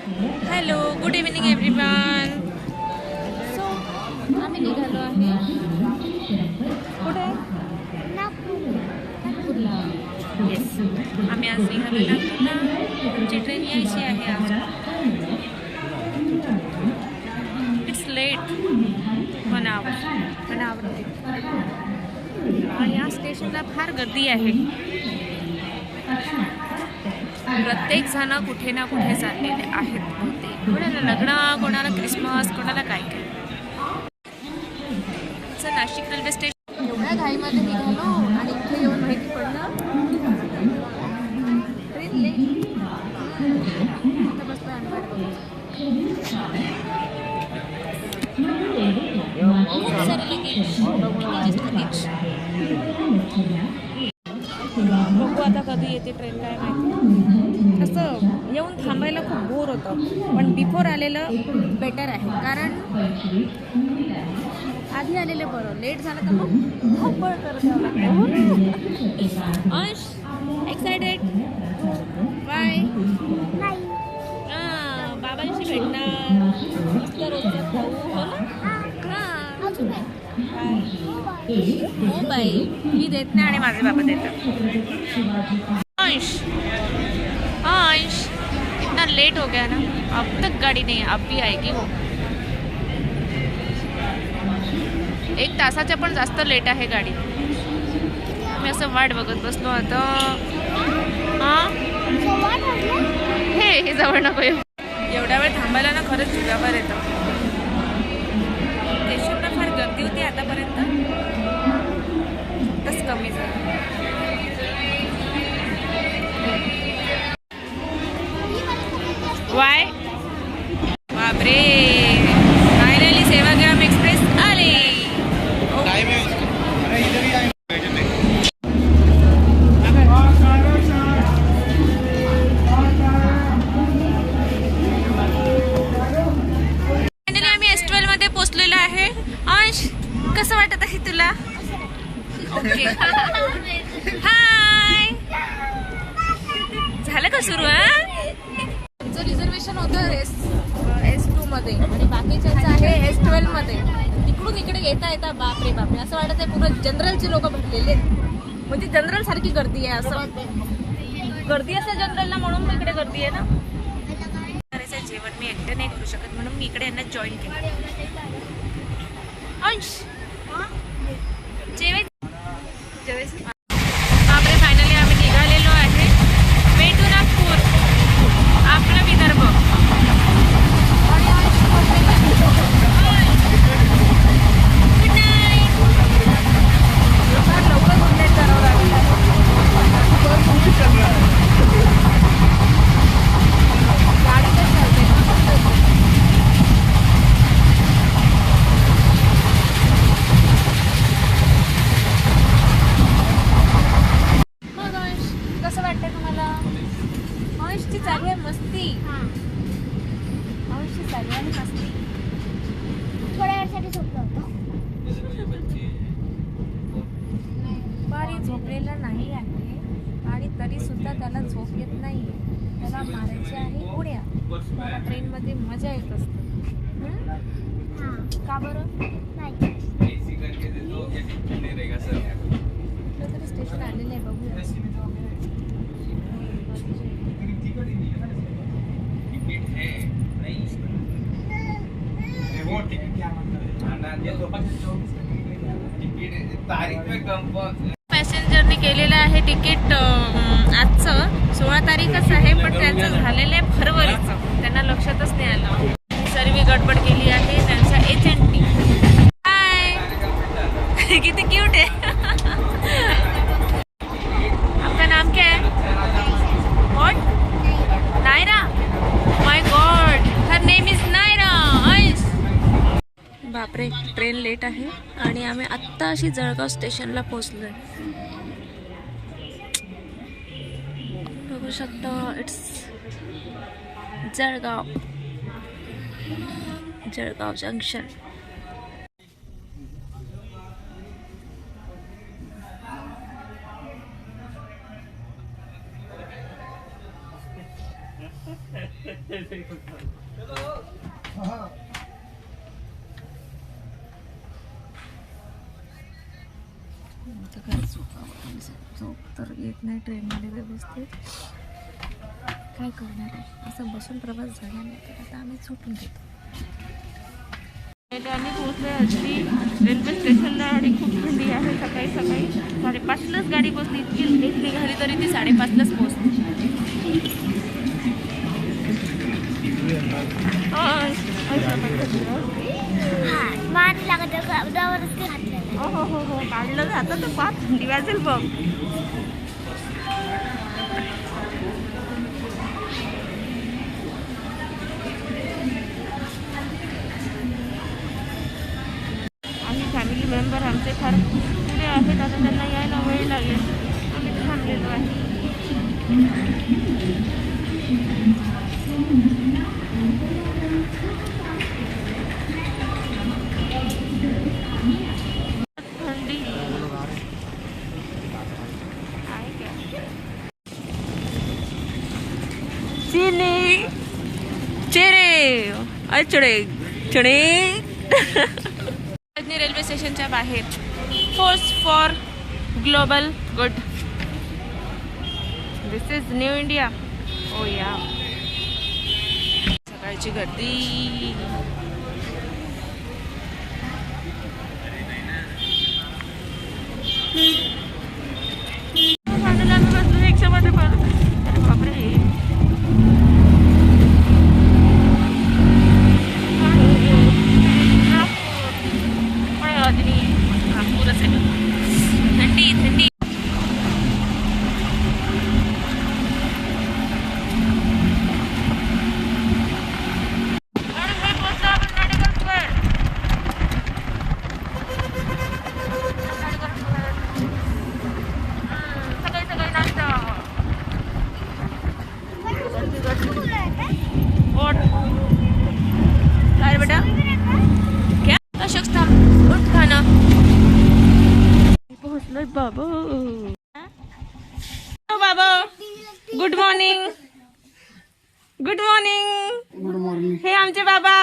Hello, good evening everyone. So आम्ही निघालो आहे कुठे? नागपूरला. येस, आम्ही आज निघालो नागपूरला. आमची ट्रेन यायची आहे आज. इट्स लेट 1 आवर. या स्टेशनला फार गर्दी आहे. प्रत्येक जण कुठे ना कुठे चाललेले आहेत. कोणाला लग्न, कोणाला क्रिसमस, कोणाला काय काय. नाशिक रेल्वे स्टेशन एवढ्या घाईमध्ये निघालो आणि इथे येऊन माहिती पडलं ट्रेन लेट. खूप सारे लगेज. बघू आता कधी येते ट्रेन, काय माहिती. असं येऊन थांबायला खूप बोर होतं, पण बिफोर आलेलं बेटर आहे. कारण आधी आलेलं बरं. लेट झालं तर मग धावपळ करत यावं लागतं. अंश एक्सायटेड? बाय. बाबांशी भेटणार, मस्त रोजचं खाऊ. हो ना? हो बाई, मी देत नाही आणि माझे बाबा देतात. अंश इतना लेट हो गया ना, अब तक गाड़ी नहीं, अब भी आएगी वो. 1 तासाच्या पण जास्त लेट आहे गाडी. मी असं वाट बघत बसलो आता. हे जवळ नको येऊ. एवढ्या वेळ थांबायला ना खरंच जीवावर येतं. स्टेशनला फार गर्दी होती आतापर्यंत, तस कमी झालं. वाय बापरे, फायनली सेवाग्राम एक्सप्रेस आले. फायनली आम्ही S12 मध्ये पोहोचलेलो आहे. अंश, कसं वाटत आहे तुला? ओके. हाय, झालं का सुरू? रिझर्वेशन होतं S2 मध्ये आणि बाकीच्यांचं आहे S12 मध्ये. तिकडून इकडे येता येता बापरे बापरे असं वाटत आहे पूर्ण जनरलचे लोक भरलेले. म्हणजे जनरल सारखी गर्दी आहे. असं गर्दी असते जनरलला, म्हणून मग इकडे गर्दी आहे ना. करायचं जेवण मी एकटं नाही करू शकत, म्हणून मी इकडे यांना जॉईन केलं. अंश जेवायचं. बापरे, फायनली आम्ही निघालेलो आहे. वे टू नागपूर, आपला विदर्भ. कसं वाटतंय तुम्हाला? अंशची चालू आहे मस्ती. अंशची चालू आहे मस्ती. थोड्या वेळासाठी झोपलो होतो. दुपारी झोपलेला नाही आहे आणि तरी सुद्धा त्याला झोप येत नाहीये. त्याला मारायची आहे उड्या. त्याला ट्रेनमध्ये मजा येत असते. का बरं? नाही तरी स्टेशन आलेलं आहे, बघूया. पॅसेंजरने केलेलं आहे तिकीट आजचं 16 तारीखच आहे, पण त्यांचं झालेलं आहे फरवरीचं. त्यांना लक्षातच नाही आलं. सर्व गडबड केली आहे त्यांच्या एजंटनी. हाय, किती क्यूट आहे. आपका नाम क्या है? What? Naira. My god, her name is Naira. बापरे, ट्रेन लेट आहे आणि आम्ही आत्ता अशी जळगाव स्टेशनला पोहोचलोय. बघू शकता, इट्स जळगाव जंक्शन. आता काय झोप तर येत नाही ट्रेनमध्ये व्यवस्थित. काय करणार आहे, असं बसून प्रवास झाला नाही तर आता आम्ही झोपून घेतो. आम्ही पोहोचलोय आजची रेल्वे स्टेशनला आणि खूप थंडी आहे. सकाळी सकाळी 5:30लाच गाडी पोचली. इतकी लेट निघाली तरी ती 5:30लाच पोचली. मान लागत घातलेलं. हो काढलं जातं तर फार थंडी वाजेल बघ. फॅमिली मेंबर आमचे फार पुढे आहेत. आता त्यांना यायला वेळ लागेल. आम्ही थांबलेलो आहे. थंडी आहे का? चिनी चेरे अचडे चणे रेल्वे स्टेशनच्या बाहेर. Force for global good. This is new India. Oh yeah. सकाळची गर्दी. रिक्षामध्ये पण बापरे. थंडी थंडी. सकाळी सकाळी नाश्ता. काय रे बेटा क्या अशोक थांब उठ खाणं. पोहोचलोय बाबा. बाबा good morning. Good morning. Good morning. हे आमचे बाबा.